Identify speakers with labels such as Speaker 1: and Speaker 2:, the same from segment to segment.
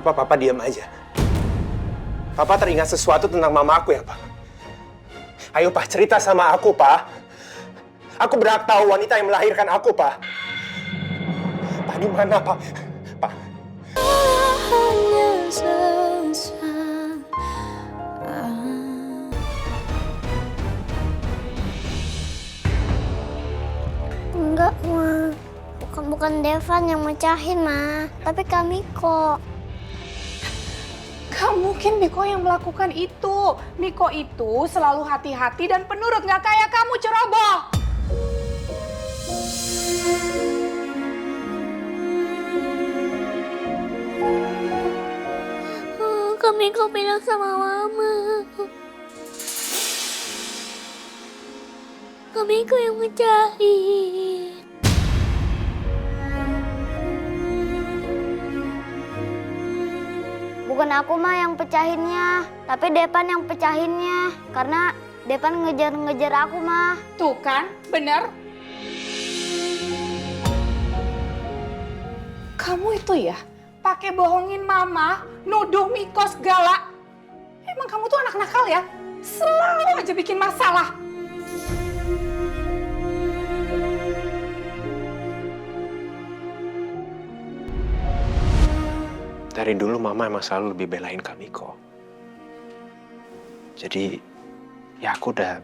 Speaker 1: Kenapa Papa diam aja? Papa teringat sesuatu tentang mama aku ya, Pak? Ayo, Pak, cerita sama aku, Pak. Aku berhak tahu wanita yang melahirkan aku, Pak. Pak, di mana, Pak? Pak.
Speaker 2: Hanya sesaat. Enggak, Ma. Bukan Devan yang mecahin, Ma. Tapi kami kok.
Speaker 3: Gak mungkin Miko yang melakukan itu. Miko itu selalu hati-hati dan penurut, gak kayak kamu, ceroboh.
Speaker 2: Kami kok bilang sama Mama. Kami kok yang mecahin. Bukan aku mah yang pecahinnya, tapi Depan yang pecahinnya. Karena Depan ngejar-ngejar aku mah.
Speaker 3: Tuh kan, bener. Kamu itu ya, pakai bohongin Mama, nuduh Miko segala. Emang kamu tuh anak nakal ya? Selalu aja bikin masalah.
Speaker 1: Dari dulu Mama emang selalu lebih belain Kak Miko. Jadi, ya aku udah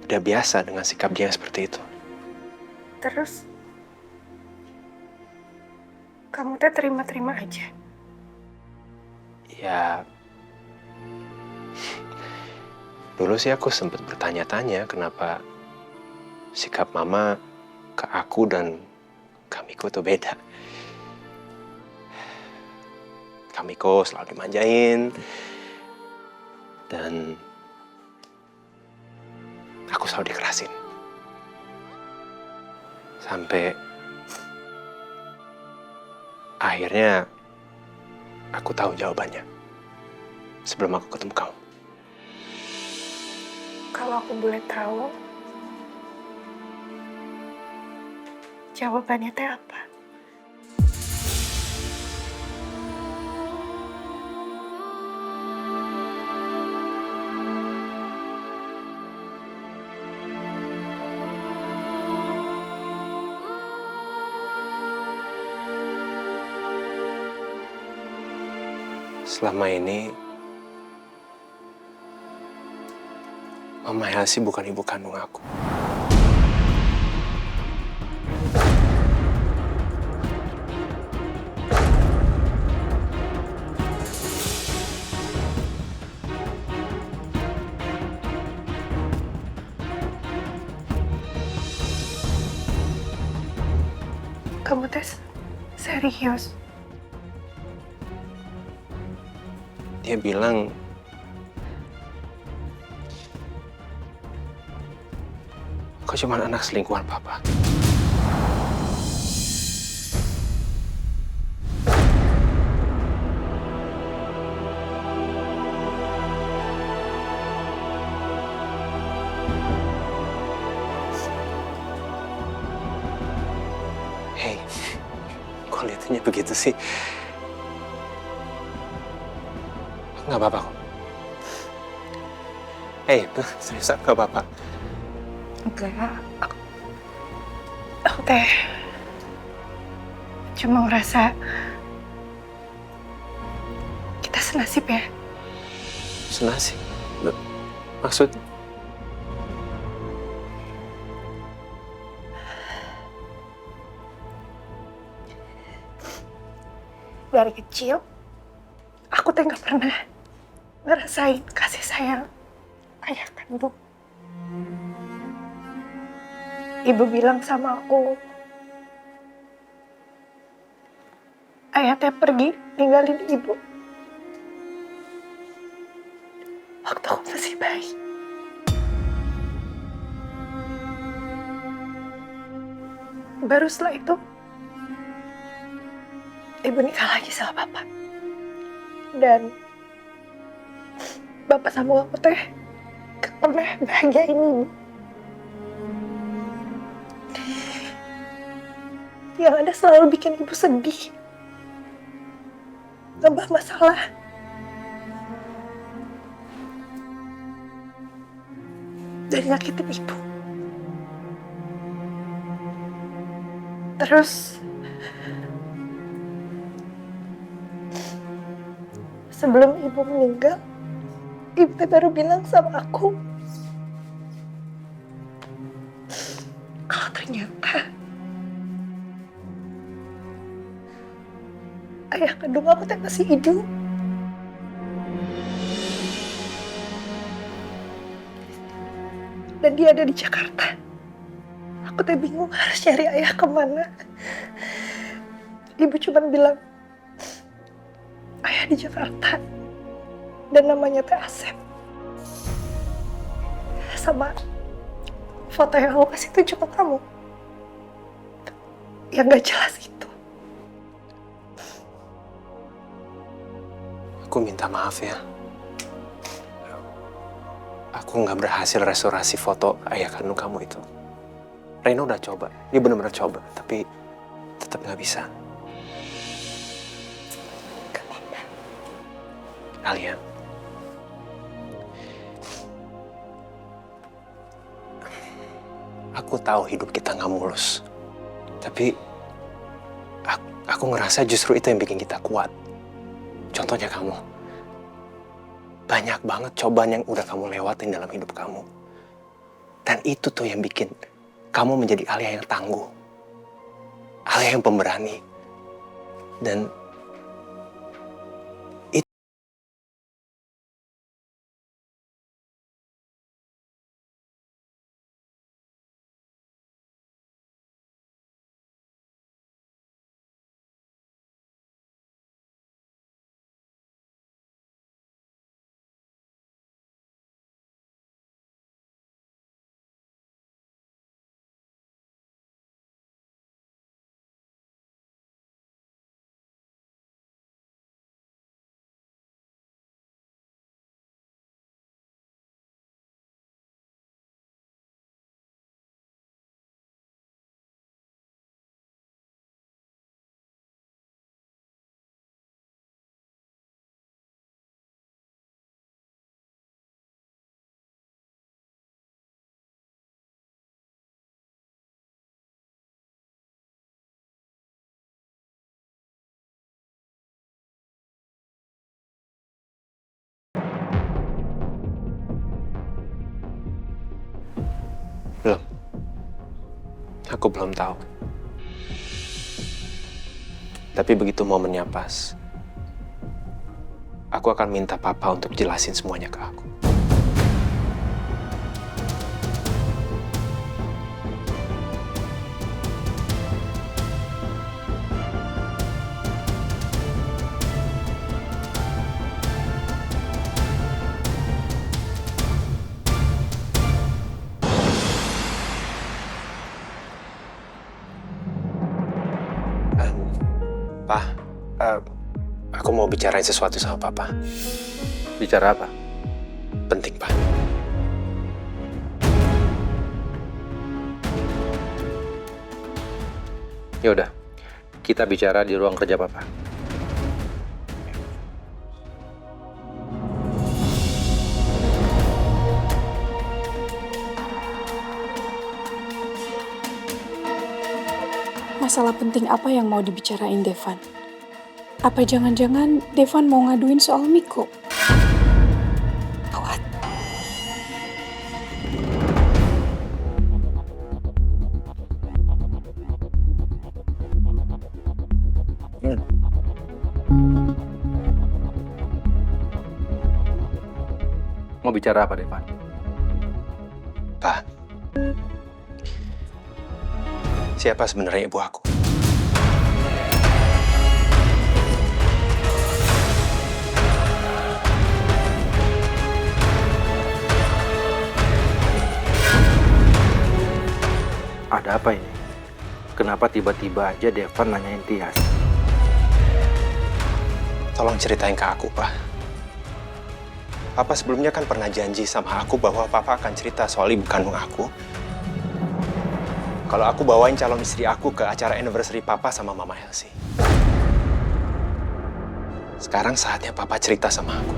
Speaker 1: biasa dengan sikap dia seperti itu.
Speaker 4: Terus, kamu tuh terima-terima aja.
Speaker 1: Ya, dulu sih aku sempat bertanya-tanya kenapa sikap Mama ke aku dan Kak Miko tuh beda. Kak Miko selalu dimanjain, dan aku selalu dikerasin. Sampai akhirnya aku tahu jawabannya sebelum aku ketemu kamu.
Speaker 4: Kalau aku boleh tahu, jawabannya teh apa?
Speaker 1: Selama ini, Mama Elsie bukan ibu kandung aku.
Speaker 4: Kamu tes serius?
Speaker 1: Dia bilang kau cuma anak selingkuhan Papa. Hei, kok lihatnya begitu sih? Nggak apa-apa kok. Hei, seriusan nggak apa-apa.
Speaker 4: Enggak. Aku teh cuma ngerasa kita senasib ya.
Speaker 1: Senasib? Maksud?
Speaker 4: Dari kecil, aku teh nggak pernah ngerasain kasih sayang ayah kandung. Ibu bilang sama aku, ayah teh pergi ninggalin ibu waktu aku masih bayi. Baru setelah itu, ibu nikah lagi sama bapak. Dan bapak sama aku teh gak pernah bahagiain ibu. Yang ada selalu bikin ibu sedih. nambah masalah. Dan nyakitin ibu. Terus sebelum ibu meninggal, ibu baru bilang sama aku kalau ternyata ayah kandung aku masih hidup. Dan dia ada di Jakarta. Aku bingung harus cari ayah kemana. Ibu cuma bilang ayah di Jakarta dan namanya Teh Asep. Sama foto yang aku kasih itu cuma kamu yang gak jelas itu.
Speaker 1: Aku minta maaf ya. Aku nggak berhasil restorasi foto ayah kandung kamu itu. Reno udah coba, dia benar-benar coba, tapi tetap nggak bisa. Alia, aku tahu hidup kita nggak mulus, tapi aku ngerasa justru itu yang bikin kita kuat. Contohnya kamu, banyak banget cobaan yang udah kamu lewatin dalam hidup kamu, dan itu tuh yang bikin kamu menjadi Alia yang tangguh, Alia yang pemberani, dan itu. Belum. Aku belum tahu. Tapi begitu momennya pas, aku akan minta Papa untuk jelasin semuanya ke aku. Pak, aku mau bicarain sesuatu sama Papa.
Speaker 5: Bicara apa?
Speaker 1: Penting, Pak.
Speaker 5: Ya udah, kita bicara di ruang kerja Papa.
Speaker 6: Masalah penting apa yang mau dibicarain Devan? Apa jangan-jangan Devan mau ngaduin soal Miko? Gawat.
Speaker 5: Mau bicara apa, Devan?
Speaker 1: Pak, siapa sebenarnya ibu aku?
Speaker 5: Ada apa ini? Kenapa tiba-tiba aja Devan nanyain Tias?
Speaker 1: Tolong ceritain ke aku, Pak. Papa sebelumnya kan pernah janji sama aku bahwa Papa akan cerita soal ibu kandung aku. Kalau aku bawain calon istri aku ke acara anniversary Papa sama Mama Elsie. Sekarang saatnya Papa cerita sama aku.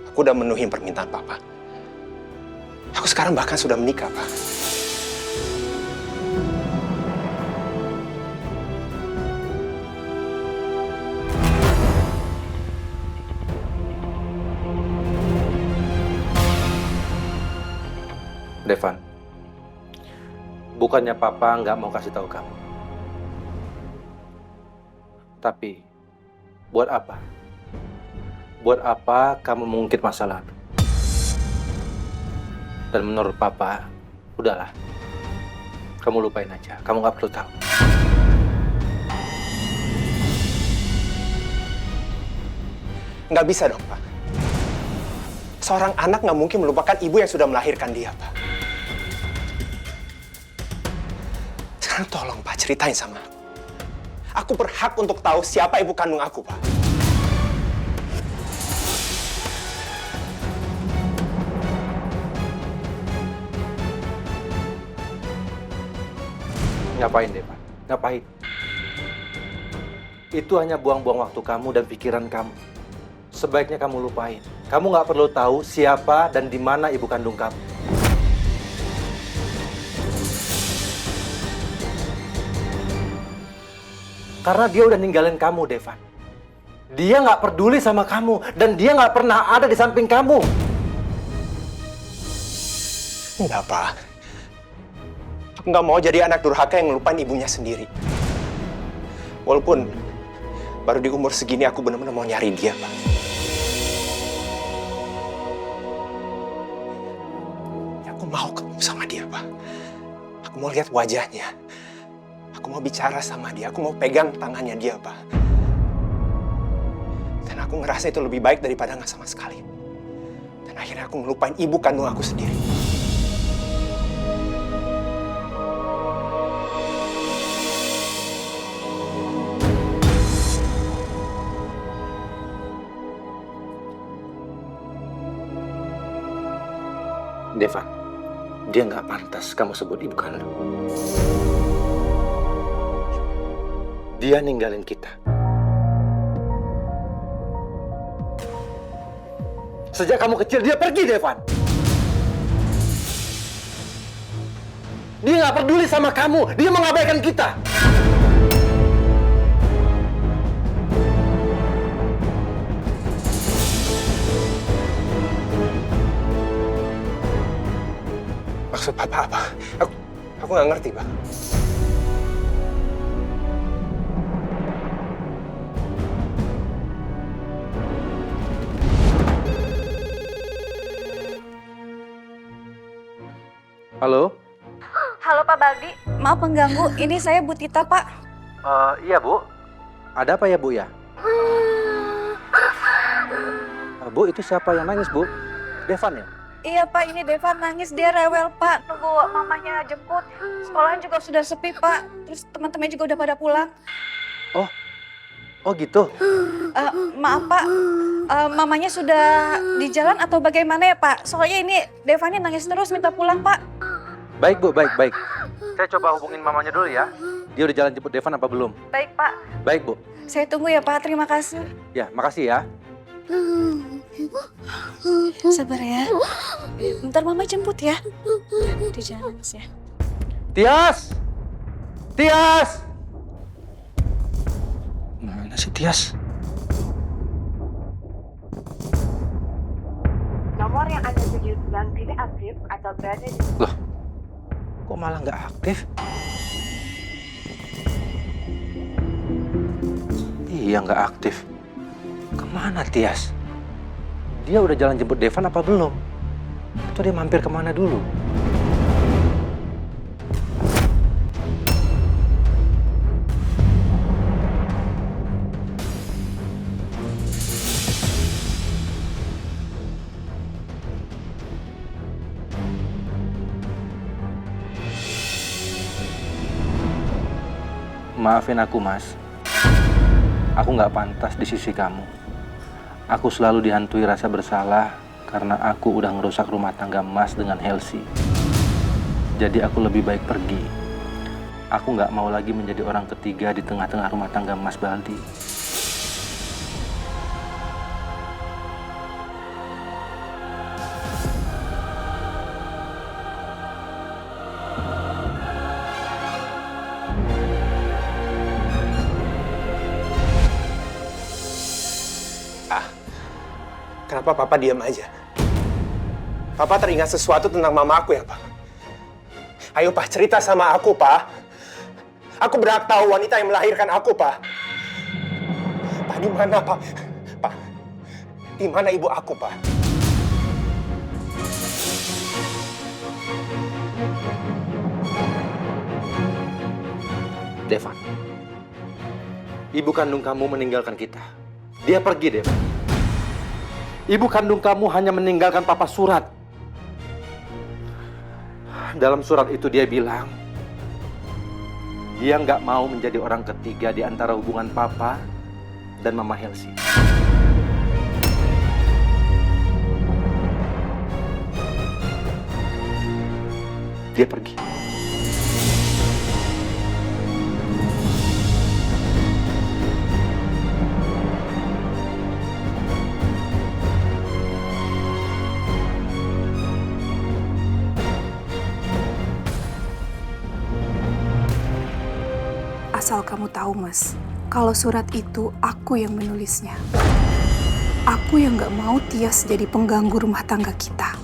Speaker 1: Aku udah memenuhi permintaan Papa. Aku sekarang bahkan sudah menikah, Pak.
Speaker 5: Devan, bukannya Papa nggak mau kasih tahu kamu. Tapi, buat apa? Buat apa kamu mengungkit masa lalu? Dan menurut Papa, udahlah. Kamu lupain aja, kamu nggak perlu tahu.
Speaker 1: Nggak bisa dong, Pak. Seorang anak nggak mungkin melupakan ibu yang sudah melahirkan dia, Pak. Sekarang tolong, Pak, ceritain sama aku. Aku berhak untuk tahu siapa ibu kandung aku, Pak.
Speaker 5: Ngapain, Devan? Ngapain? Itu hanya buang-buang waktu kamu dan pikiran kamu. Sebaiknya kamu lupain. Kamu nggak perlu tahu siapa dan di mana ibu kandung kamu. Karena dia udah ninggalin kamu, Devan. Dia nggak peduli sama kamu dan dia nggak pernah ada di samping kamu.
Speaker 1: Enggak, Pak. Aku nggak mau jadi anak durhaka yang ngelupain ibunya sendiri. Walaupun baru di umur segini aku benar-benar mau nyari dia, Pak. Aku mau ketemu sama dia, Pak. Aku mau lihat wajahnya. Aku mau bicara sama dia. Aku mau pegang tangannya dia, Pak. Dan aku ngerasa itu lebih baik daripada nggak sama sekali. Dan akhirnya aku ngelupain ibu kandung aku sendiri.
Speaker 5: Devan, dia nggak pantas kamu sebut ibu kandung. Dia ninggalin kita. Sejak kamu kecil, dia pergi, Devan. Dia nggak peduli sama kamu. Dia mengabaikan kita.
Speaker 1: Maksud Papa apa? Aku nggak ngerti, Pak.
Speaker 5: Halo?
Speaker 7: Halo Pak Baldi, maaf mengganggu. Ini saya Bu Tita, Pak.
Speaker 5: Iya, Bu. Ada apa ya, Bu ya? Bu, itu siapa yang nangis, Bu? Devan ya?
Speaker 7: Iya Pak, ini Devan nangis, dia rewel Pak. Nunggu mamanya jemput. Sekolahan juga sudah sepi Pak. Terus teman-teman juga udah pada pulang.
Speaker 5: Oh gitu?
Speaker 7: Maaf Pak, mamanya sudah di jalan atau bagaimana ya Pak? Soalnya ini Devannya nangis terus minta pulang Pak.
Speaker 5: Baik, Bu, baik. Saya coba hubungin mamanya dulu ya. Dia udah jalan jemput Devan apa belum?
Speaker 7: Baik Pak.
Speaker 5: Baik, Bu.
Speaker 7: Saya tunggu ya Pak, terima kasih.
Speaker 5: Ya, makasih ya.
Speaker 7: Sabar ya. Bentar mama jemput ya. Di jalan ya.
Speaker 5: Tias! Tias! Mana sih Tias?
Speaker 8: Nomor yang Anda tuju sedang tidak aktif atau berada di...
Speaker 5: Loh, kok malah nggak aktif? Iya, nggak aktif. Kemana Tias? Dia udah jalan jemput Devan apa belum? Atau dia mampir kemana dulu? Maafin aku, Mas. Aku nggak pantas di sisi kamu. Aku selalu dihantui rasa bersalah karena aku udah ngerusak rumah tangga Mas dengan Helsi. Jadi aku lebih baik pergi. Aku nggak mau lagi menjadi orang ketiga di tengah-tengah rumah tangga Mas Baldi.
Speaker 1: Kenapa Papa diam aja? Papa teringat sesuatu tentang mama aku ya, Pak? Ayo, Pak, cerita sama aku, Pak. Aku berhak tahu wanita yang melahirkan aku, Pak. Pak, di mana, Pak? Pak, di mana ibu aku, Pak?
Speaker 5: Devan, ibu kandung kamu meninggalkan kita. Dia pergi, Devan. Ibu kandung kamu hanya meninggalkan papa surat. Dalam surat itu dia bilang, dia nggak mau menjadi orang ketiga di antara hubungan papa dan mama Helsi. Dia pergi.
Speaker 6: Asal kamu tahu, Mas, kalau surat itu aku yang menulisnya. Aku yang gak mau Tias jadi pengganggu rumah tangga kita.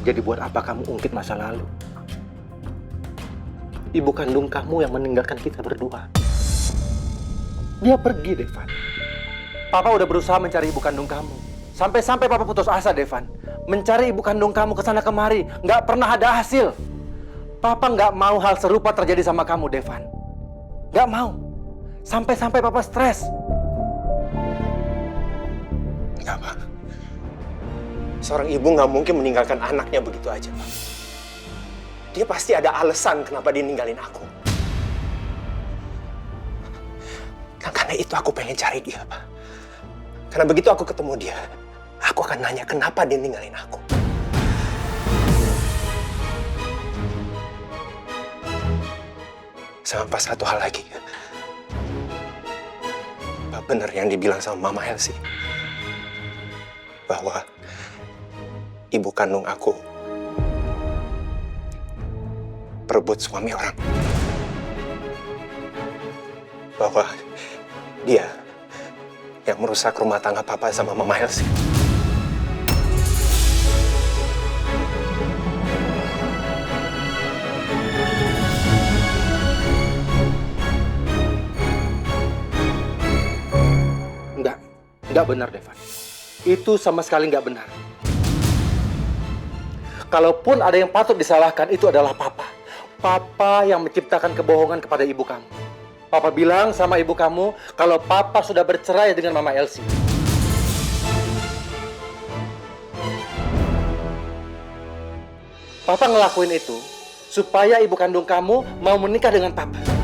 Speaker 5: Jadi buat apa kamu ungkit masa lalu? Ibu kandung kamu yang meninggalkan kita berdua. Dia pergi, Devan. Papa udah berusaha mencari ibu kandung kamu. Sampai-sampai Papa putus asa, Devan. Mencari ibu kandung kamu kesana kemari. Nggak pernah ada hasil. Papa nggak mau hal serupa terjadi sama kamu, Devan. Nggak mau. Sampai-sampai Papa stres.
Speaker 1: Nggak, Pak. Seorang ibu nggak mungkin meninggalkan anaknya begitu aja, Pak. Dia pasti ada alasan kenapa dia ninggalin aku. Dan karena itu aku pengen cari dia, Pak. Karena begitu aku ketemu dia, aku akan nanya kenapa dia ninggalin aku. Sama satu hal lagi. Pak, benar yang dibilang sama Mama Helsi. Bahwa ibu kandung aku perebut suami orang. Bahwa dia yang merusak rumah tangga Papa sama Mama Helsi.
Speaker 5: Nggak benar, Devan. Itu sama sekali nggak benar. Kalaupun ada yang patut disalahkan, itu adalah Papa. Papa yang menciptakan kebohongan kepada ibu kamu. Papa bilang sama ibu kamu kalau Papa sudah bercerai dengan Mama Elsie. Papa ngelakuin itu supaya ibu kandung kamu mau menikah dengan Papa.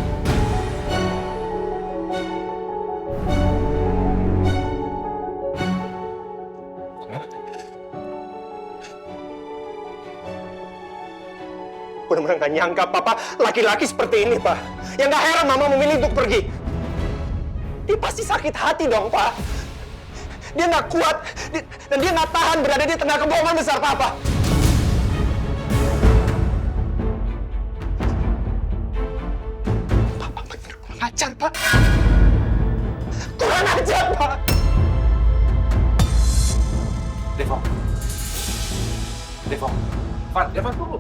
Speaker 1: Benar-benar gak nyangka Papa laki-laki seperti ini, Pak. Yang gak heran Mama memilih untuk pergi. Dia pasti sakit hati dong, Pak. Dia gak kuat, dan dia gak tahan berada di tengah kebohongan besar Papa. Papa benar kurang ajar, Pak. Kurang ajar, Pak.
Speaker 5: Devon. Van, Devon tunggu.